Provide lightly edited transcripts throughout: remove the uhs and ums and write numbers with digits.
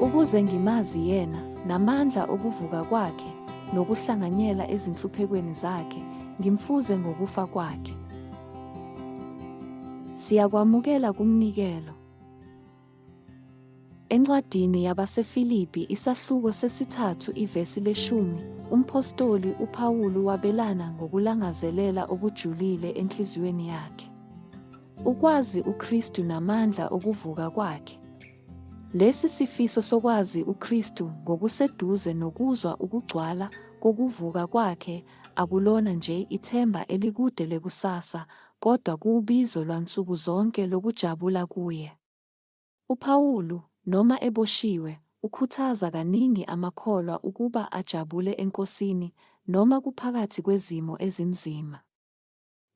ukuze ngimazi yena namandla okuvuka kwakhe nokuhlanganyela ezinhluphekweni zakhe, ngimfuze ngokufa kwakhe. Siyakwamukela kumnikelo. Encwadini yabaseFilipi isahluko sesithathu ivesi 10, umpostoli uPawulu wabelana ngokulangazelela okujulile enhliziyweni yakhe. Ukwazi uKristu namandla okuvuka kwakhe. Lesi sifiso sokwazi uKristu ngokuseduze nokuzwa ukugcwala kokuvuka kwakhe akulona nje ithemba elikude lekusasa, kodwa kuwubizo lwansuku zonke lokujabula kuye. uPawulu, noma eboshiwe, ukhuthaza kaningi amakholwa ukuba ajabule eNkosini noma kuphakathi kwezimo ezinzima.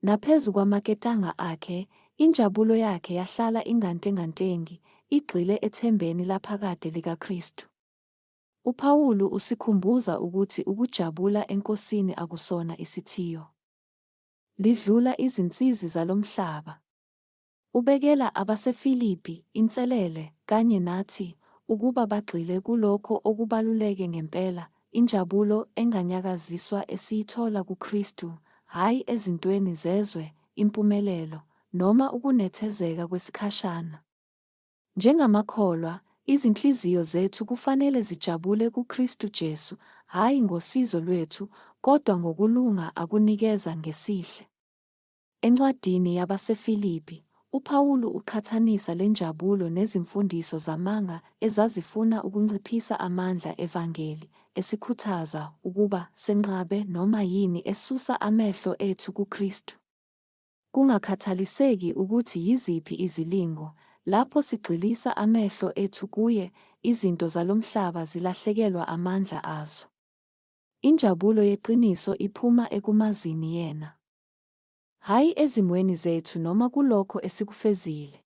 Naphezu kwamaketanga akhe, injabulo yakhe yahlala ingantengantengi, igxile ethembeni laphakade likaKristu. uPawulu usikhumbuza ukuthi ukujabula eNkosini akusona isithiyo. Lidlula izinsizi zalomhlaba. Ubekela abaseFilipi inselele kanye nathi ukuba bagxile kulokho okubaluleke ngempela, injabulo enganyakaziswa esiyithola kuKristu, hhayi ezintweni zezwe, impumelelo, noma ukunethezeka kwesikhashana. Njengamakholwa, izinhliziyo zethu kufanele zijabule kuKristu Jesu, hhayi ngosizo lwethu, kodwa ngokulunga akunikeza ngesihle. Encwadini yabaseFilipi, uPawulu uqhathanisa le njabulo nezimfundiso zamanga ezazifuna ukunciphisa amandla evangeli, esikhuthaza ukuba senqabe noma yini esusa amehlo ethu kuKristu. Kungakhathaliseki ukuthi yiziphi izilingo, lapho sigxilisa amehlo ethu kuye, izinto zalomhlaba zilahlekelwa amandla azo. Injabulo yeqiniso iphuma ekumazini yena, hhayi ezimweni zethu noma kulokho esikufezile.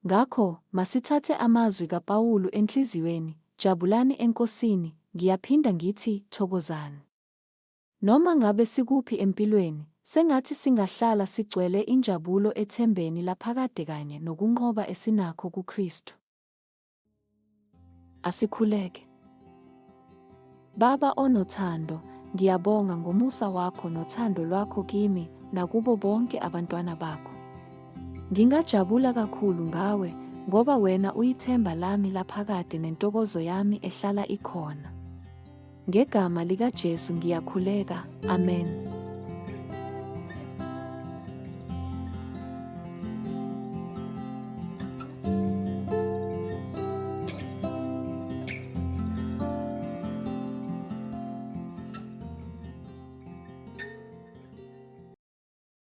Ngakho, masithathe amazwi kaPawulu enhliziyweni, jabulani eNkosini, ngiyaphinda ngithi thokozani. Noma ngabe sikuphi empilweni, sengathi singahlala sigcwele injabulo ethembeni laphakade kanye nokunqoba esinakho kuKristu. Asikhuleke. Baba onothando, ngiyabonga ngomusa wakho nothando lwakho kimi nakubo bonke abantwana bakho. Ngingajabula kakhulu ngawe ngoba wena uyithemba lami laphakade nentokozo yami ehlala ikhona. Ngegama likaJesu ngiyakhuleka. Amen.